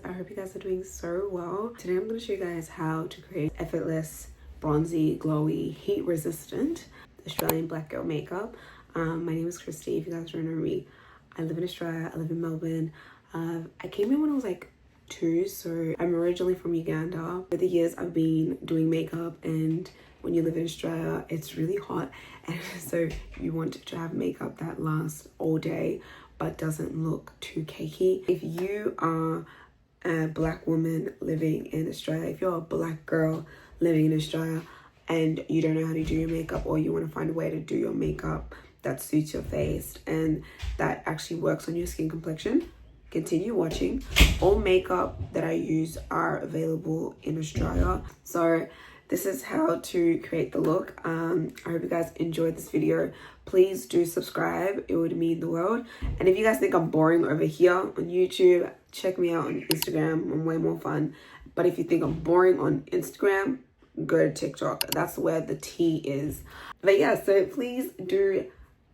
I hope you guys are doing so well. Today I'm going to show you guys how to create effortless, bronzy, glowy, heat resistant Australian black girl makeup. My name is Kristy. If you guys don't know me, I live in Australia. I live in Melbourne. I came here when I was like 2, so I'm originally from Uganda. Over the years I've been doing makeup, and when you live in Australia it's really hot, and so you want to have makeup that lasts all day but doesn't look too cakey. If you are a black woman living in Australia, if you're a black girl living in Australia and you don't know how to do your makeup, or you want to find a way to do your makeup that suits your face and that actually works on your skin complexion, continue watching. All makeup that I use are available in Australia. So this is how to create the look. I hope you guys enjoyed this video. Please do subscribe, it would mean the world. And if you guys think I'm boring over here on YouTube, check me out on Instagram. I'm way more fun. But if you think I'm boring on Instagram, go to TikTok. That's where the tea is. But yeah, so please do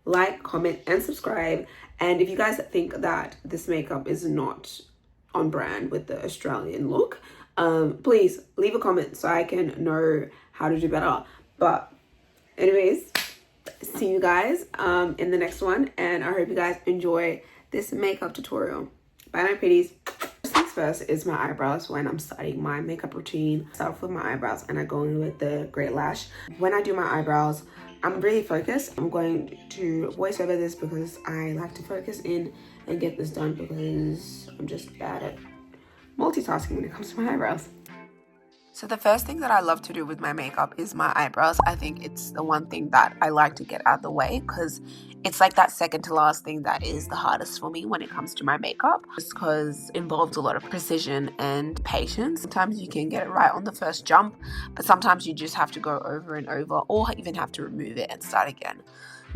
like, comment, and subscribe. And if you guys think that this makeup is not on brand with the Australian look, please leave a comment so I can know how to do better. But anyways, see you guys in the next one, and I hope you guys enjoy this makeup tutorial. Bye my pretties. First things first is my eyebrows. When I'm starting my makeup routine, I start off with my eyebrows and I go in with the Great Lash. When I do my eyebrows, I'm really focused. I'm going to voice over this because I like to focus in and get this done, because I'm just bad at multitasking when it comes to my eyebrows. So the first thing that I love to do with my makeup is my eyebrows. I think it's the one thing that I like to get out of the way, because it's like that second to last thing that is the hardest for me when it comes to my makeup, just because it involves a lot of precision and patience. Sometimes you can get it right on the first jump, but sometimes you just have to go over and over, or even have to remove it and start again.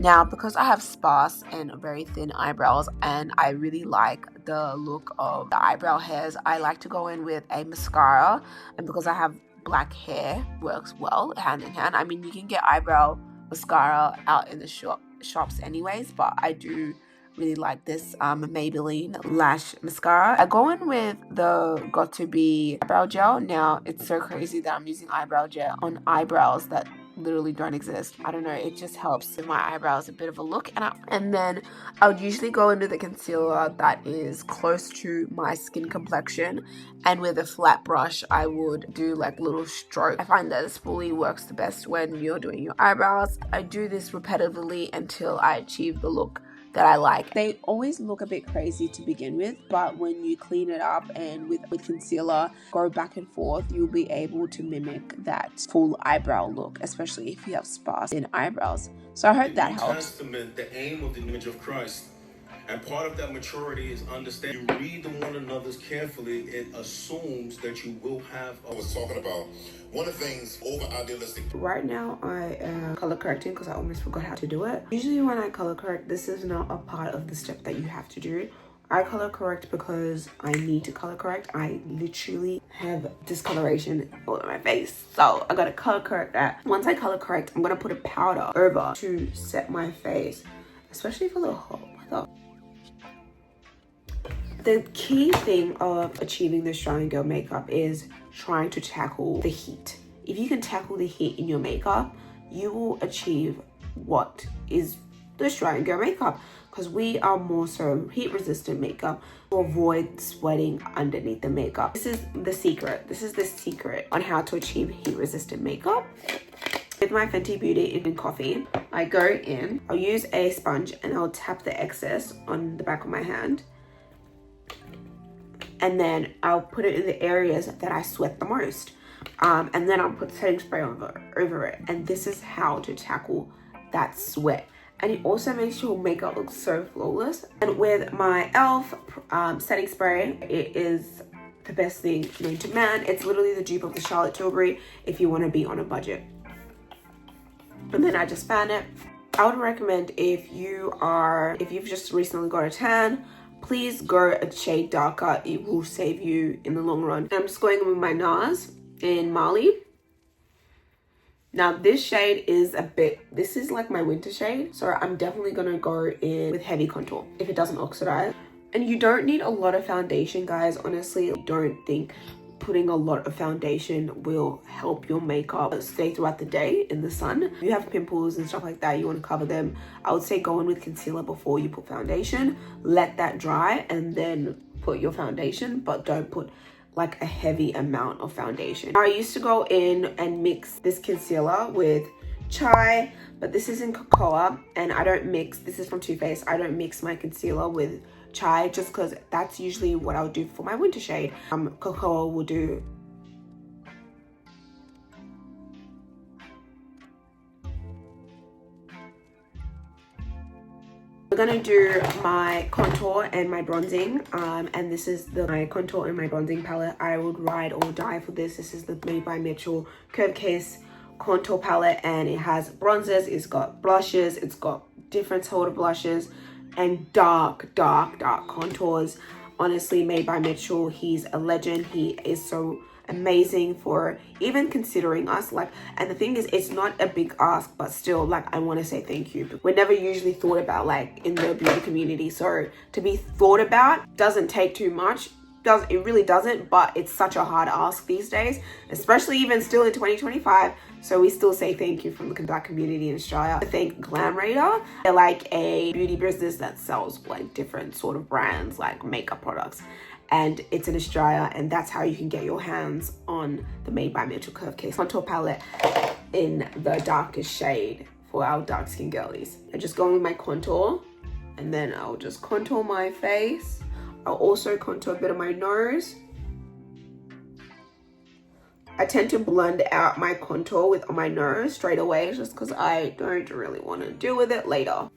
Now, because I have sparse and very thin eyebrows and I really like the look of the eyebrow hairs, I like to go in with a mascara, and because I have black hair, works well hand in hand. I mean, you can get eyebrow mascara out in the shops anyways, but I do really like this Maybelline Lash Mascara. I go in with the Got To Be eyebrow gel. Now, it's so crazy that I'm using eyebrow gel on eyebrows that literally don't exist. I don't know, it just helps give my eyebrows a bit of a look. And then I would usually go into the concealer that is close to my skin complexion, and with a flat brush I would do like little strokes. I find that this fully works the best when you're doing your eyebrows. I do this repetitively until I achieve the look that I like. They always look a bit crazy to begin with, but when you clean it up and with concealer, go back and forth, you'll be able to mimic that full eyebrow look, especially if you have sparse in eyebrows. So I hope that helps. Testament, the aim of the image of Christ, and part of that maturity is understanding. You read the one another's carefully, it assumes that you will have. I was talking about one of the things over idealistic. Right now I am color correcting because I almost forgot how to do it. Usually when I color correct, this is not a part of the step that you have to do. I color correct because I need to color correct. I literally have discoloration all over my face, so I gotta color correct that. Once I color correct, I'm gonna put a powder over to set my face, especially for the whole weather. The key thing of achieving the Australian girl makeup is trying to tackle the heat. If you can tackle the heat in your makeup, you will achieve what is the Australian girl makeup, because we are more so heat resistant makeup to avoid sweating underneath the makeup. This is the secret. This is the secret on how to achieve heat resistant makeup. With my Fenty Beauty in Coffee, I go in, I'll use a sponge and I'll tap the excess on the back of my hand. And then I'll put it in the areas that I sweat the most. And then I'll put setting spray over it. And this is how to tackle that sweat. And it also makes your makeup look so flawless. And with my e.l.f. setting spray, it is the best thing known to man. It's literally the dupe of the Charlotte Tilbury if you want to be on a budget. And then I just fan it. I would recommend if you've just recently got a tan, please go a shade darker. It will save you in the long run. I'm just going with my NARS in Mali. Now this shade is this is like my winter shade, so I'm definitely gonna go in with heavy contour if it doesn't oxidize. And you don't need a lot of foundation, guys. Honestly, I don't think putting a lot of foundation will help your makeup stay throughout the day in the sun. If you have pimples and stuff like that, you want to cover them, I would say go in with concealer before you put foundation. Let that dry and then put your foundation, but don't put like a heavy amount of foundation. I used to go in and mix this concealer with chai, but this is in cocoa, and I don't mix, this is from Too Faced, I don't mix my concealer with chai just because that's usually what I'll do for my winter shade. Cocoa will do. We're gonna do my contour and my bronzing, and this is my contour and my bronzing palette. I would ride or die for this. This is the Made by Mitchell Curve Case contour palette, and it has bronzers, it's got blushes, it's got different sort of blushes, and dark contours. Honestly, Made by Mitchell, he's a legend. He is so amazing for even considering us. Like, and the thing is, it's not a big ask, but still, like, I want to say thank you. We're never usually thought about, like, in the beauty community, so to be thought about doesn't take too much. It really doesn't, but it's such a hard ask these days, especially even still in 2025. So we still say thank you from the Black community in Australia. I thank Glam Radar. They're like a beauty business that sells like different sort of brands, like makeup products, and it's in Australia, and that's how you can get your hands on the Made by Mitchell Curve Case contour palette in the darkest shade for our dark skin girlies. I just go in with my contour, and then I'll just contour my face. I'll also contour a bit of my nose. I tend to blend out my contour with my nose straight away just because I don't really want to deal with it later.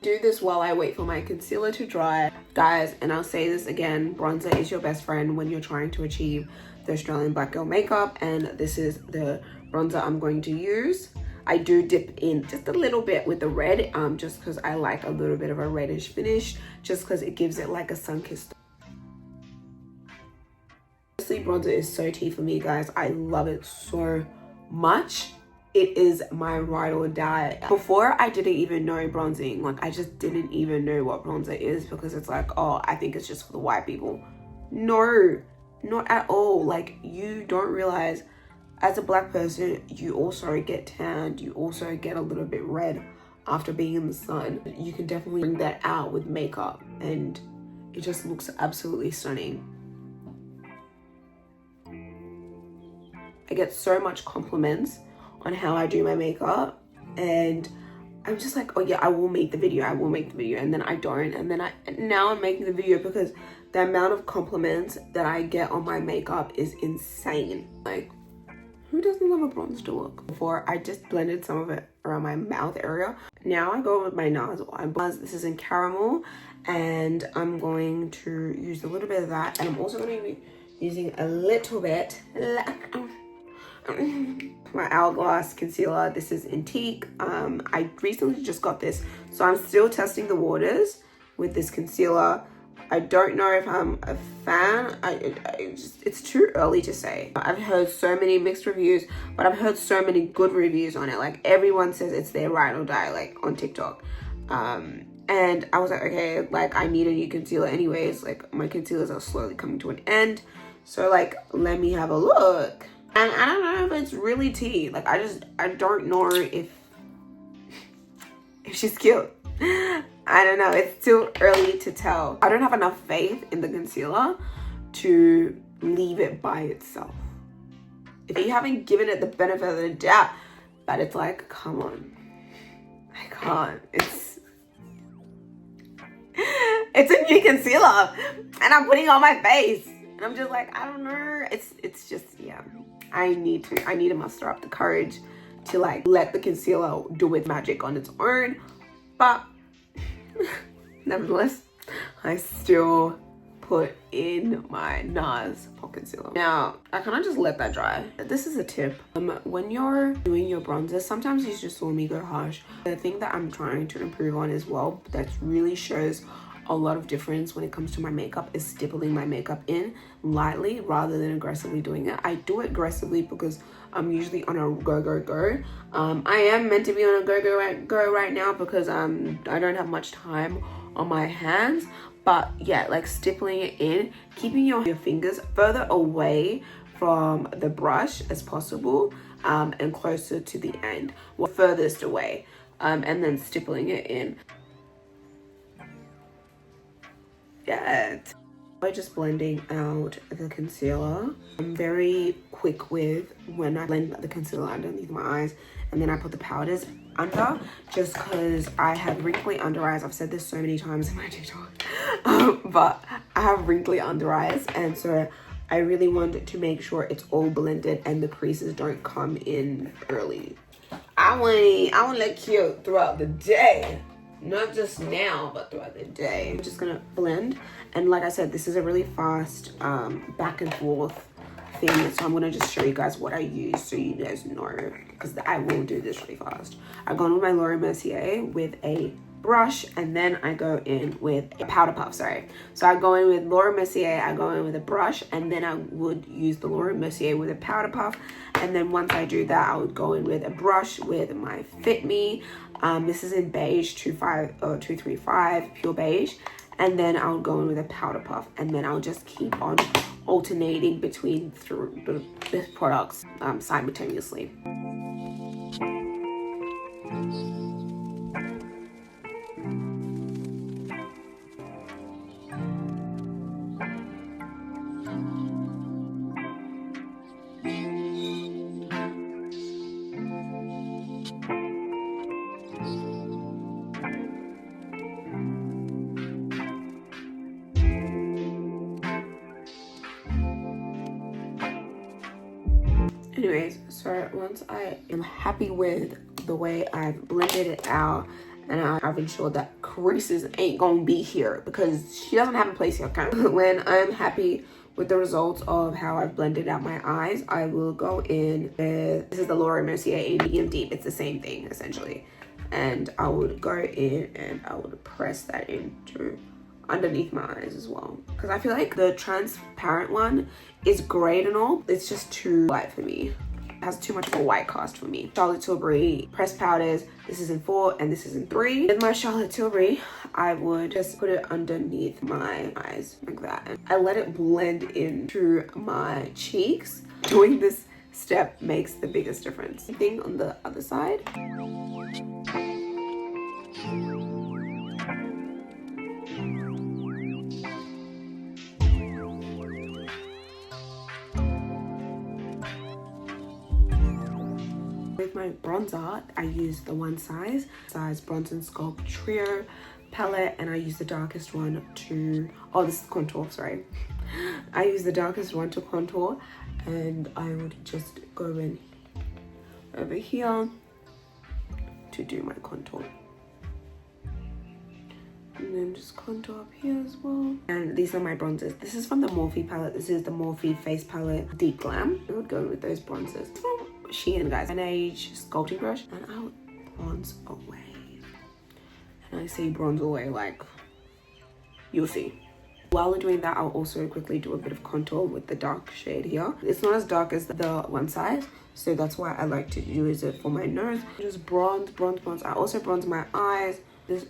Do this while I wait for my concealer to dry. Guys, and I'll say this again, bronzer is your best friend when you're trying to achieve the Australian Black Girl Makeup, and this is the bronzer I'm going to use. I do dip in just a little bit with the red, just because I like a little bit of a reddish finish, just because it gives it like a Sunkissed. Honestly, bronzer is so tea for me, guys. I love it so much. It is my ride or die. Before, I didn't even know bronzing. Like, I just didn't even know what bronzer is, because it's like, oh, I think it's just for the white people. No, not at all. Like, you don't realize, as a black person, you also get tanned, you also get a little bit red after being in the sun. You can definitely bring that out with makeup, and it just looks absolutely stunning. I get so much compliments on how I do my makeup, and I'm just like, oh yeah, I will make the video, and then I don't, and then now I'm making the video because the amount of compliments that I get on my makeup is insane. Like, who doesn't love a bronzed look? Before, I just blended some of it around my mouth area. Now I go with my nasal eyebrows. This is in caramel, and I'm going to use a little bit of that, and I'm also going to be using a little bit my Hourglass concealer. This is in Teak. I recently just got this, so I'm still testing the waters with this concealer. I don't know if I'm a fan. It's too early to say. I've heard so many mixed reviews, but I've heard so many good reviews on it. Like, everyone says it's their ride or die, like on TikTok. And I was like, okay, like, I need a new concealer anyways. Like, my concealers are slowly coming to an end, so like, let me have a look. And I don't know if it's really tea. Like, I don't know if she's cute. I don't know, it's too early to tell. I don't have enough faith in the concealer to leave it by itself. If you haven't given it the benefit of the doubt, but it's like, come on, I can't. It's a new concealer, and I'm putting it on my face, and I'm just like, I don't know. It's just, yeah. I need to muster up the courage to like let the concealer do its magic on its own, but nevertheless, I still put in my NARS pot concealer. Now, I kind of just let that dry. This is a tip. When you're doing your bronzer, sometimes you just saw me go harsh. The thing that I'm trying to improve on as well, that really shows a lot of difference when it comes to my makeup is stippling my makeup in lightly rather than aggressively doing it. I do it aggressively because I'm usually on a go. I am meant to be on a go right now because I don't have much time on my hands. But yeah, like stippling it in, keeping your fingers further away from the brush as possible, and closer to the end, well, furthest away, and then stippling it in. Yeah. By just blending out the concealer. I'm very quick with when I blend the concealer underneath my eyes, and then I put the powders under, just because I have wrinkly under eyes. I've said this so many times in my TikTok, but I have wrinkly under eyes, and so I really want to make sure it's all blended and the creases don't come in early. I want to look cute throughout the day. Not just now, but throughout the day. I'm just gonna blend. And like I said, this is a really fast back and forth thing. So I'm gonna just show you guys what I use so you guys know, because I will do this really fast. I go in with my Laura Mercier with a brush, and then I go in with a powder puff, sorry. So I go in with Laura Mercier, I go in with a brush, and then I would use the Laura Mercier with a powder puff. And then once I do that, I would go in with a brush with my Fit Me. This is in beige 235 pure beige, and then I'll go in with a powder puff, and then I'll just keep on alternating between the products simultaneously. Anyways, so once I am happy with the way I've blended it out, and I've ensured that creases ain't gonna be here because she doesn't have a place here, okay? When I'm happy with the results of how I've blended out my eyes, I will go in with, this is the Laura Mercier medium deep, it's the same thing essentially, and I would go in and I would press that into underneath my eyes as well, because I feel like the transparent one is great and all, it's just too light for me. It has too much of a white cast for me. Charlotte Tilbury pressed powders, this is in 4 and this is in 3. With my Charlotte Tilbury, I would just put it underneath my eyes like that, and I let it blend into my cheeks. Doing this step makes the biggest difference. Same thing on the other side. With my bronzer, I use the one size Bronze and Sculpt Trio palette, and I use the darkest one to, oh, this is contour, sorry. I use the darkest one to contour, and I would just go in over here to do my contour. And then just contour up here as well. And these are my bronzers. This is from the Morphe palette. This is the Morphe Face Palette Deep Glam. I would go with those bronzers. It's from Shein, guys. An Age sculpting brush, and I would bronze away. And I say bronze away like you'll see. While doing that, I'll also quickly do a bit of contour with the dark shade here. It's not as dark as the one size, so that's why I like to use it for my nose. Just bronze. I also bronze my eyes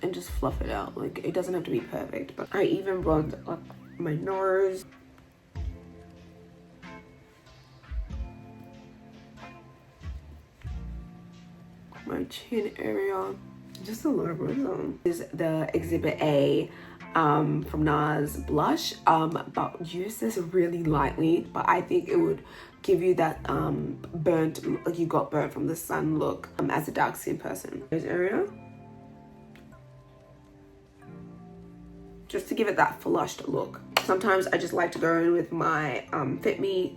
and just fluff it out. Like, it doesn't have to be perfect, but I even bronze up my nose. My chin area. Just a lot of bronzer. This is the Exhibit A from NARS blush, but use this really lightly, but I think it would give you that burnt, like you got burnt from the sun look as a dark skin person. This area, just to give it that flushed look. Sometimes I just like to go in with my Fit Me,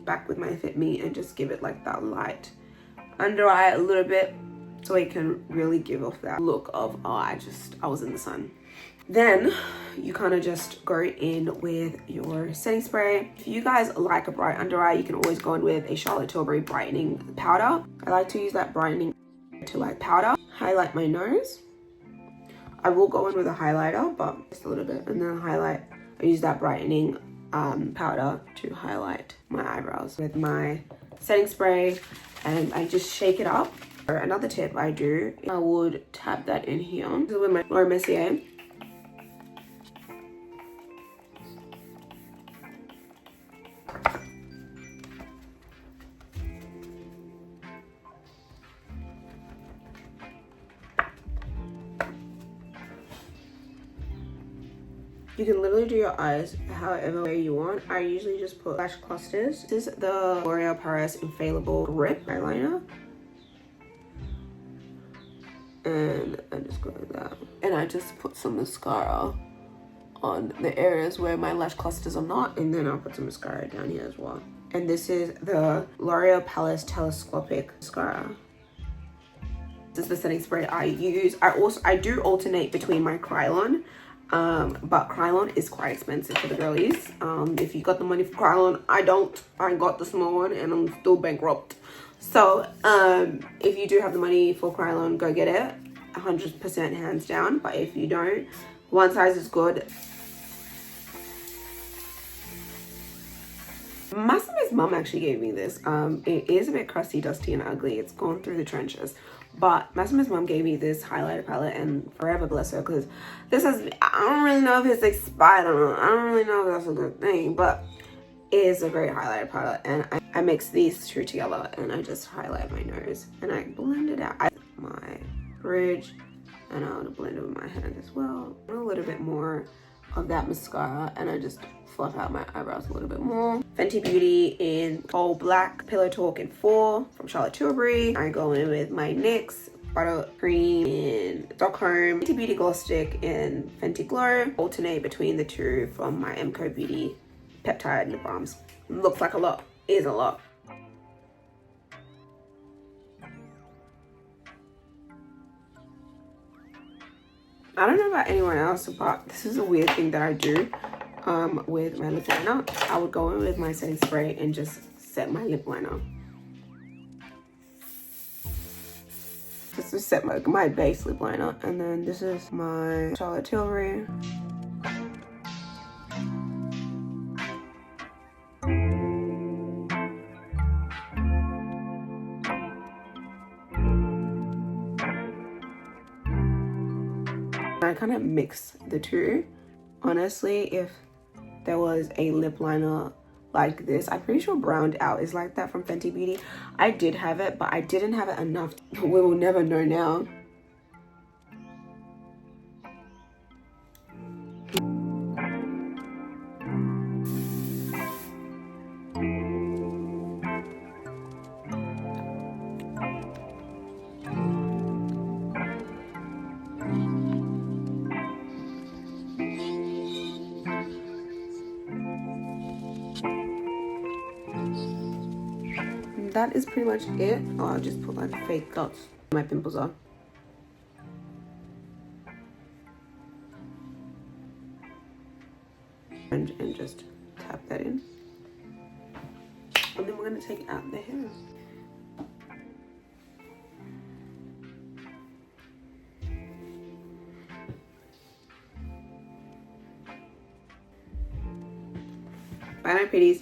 and just give it like that light under eye a little bit, so it can really give off that look of, oh, I was in the sun. Then you kind of just go in with your setting spray. If you guys like a bright under eye, you can always go in with a Charlotte Tilbury brightening powder. I like to use that brightening to like powder. Highlight my nose. I will go in with a highlighter, but just a little bit, and then highlight. I use that brightening powder to highlight my eyebrows with my setting spray, and I just shake it up. Another tip I do, I would tap that in here. This is with my Laura Mercier. You can literally do your eyes however way you want. I usually just put lash clusters. This is the L'Oreal Paris Infallible Grip eyeliner. And I just go like that. And I just put some mascara on the areas where my lash clusters are not. And then I'll put some mascara down here as well. And this is the L'Oreal Paris Telescopic Mascara. This is the setting spray I use. I do alternate between my Krylon. But Krylon is quite expensive for the girlies. If you got the money for Krylon, I don't. I got the small one and I'm still bankrupt. So if you do have the money for Krylon, go get it. 100% hands down. But if you don't, one size is good. Masame's mum actually gave me this. It is a bit crusty, dusty, and ugly. It's gone through the trenches. But Masame's mom gave me this highlighter palette, and forever bless her, because this has, I don't really know if it's expired or not. I don't really know if that's a good thing, but it is a great highlighter palette. And I mix these two together, and I just highlight my nose, and I blend it out. My bridge, and I'll blend it with my hand as well. A little bit more of that mascara, and I just fluff out my eyebrows a little bit more. Fenty Beauty in All Black Pillow Talk in 4 from Charlotte Tilbury. I go in with my NYX Buttercream in Stockholm. Fenty Beauty Gloss Stick in Fenty Glow. Alternate between the two from my MCO Beauty Peptide Lip Balms. Looks like a lot, is a lot. I don't know about anyone else, but this is a weird thing that I do with my lip liner. I would go in with my setting spray and just set my lip liner. Just to set my base lip liner. And then this is my Charlotte Tilbury. I kind of mix the two. Honestly, if there was a lip liner like this, I'm pretty sure Browned Out is like that from Fenty Beauty. I did have it, but I didn't have it enough. We will never know now. That is pretty much it. Oh, I'll just put like fake dots where my pimples are. And just tap that in. And then we're going to take out the hair. Bye my pretties.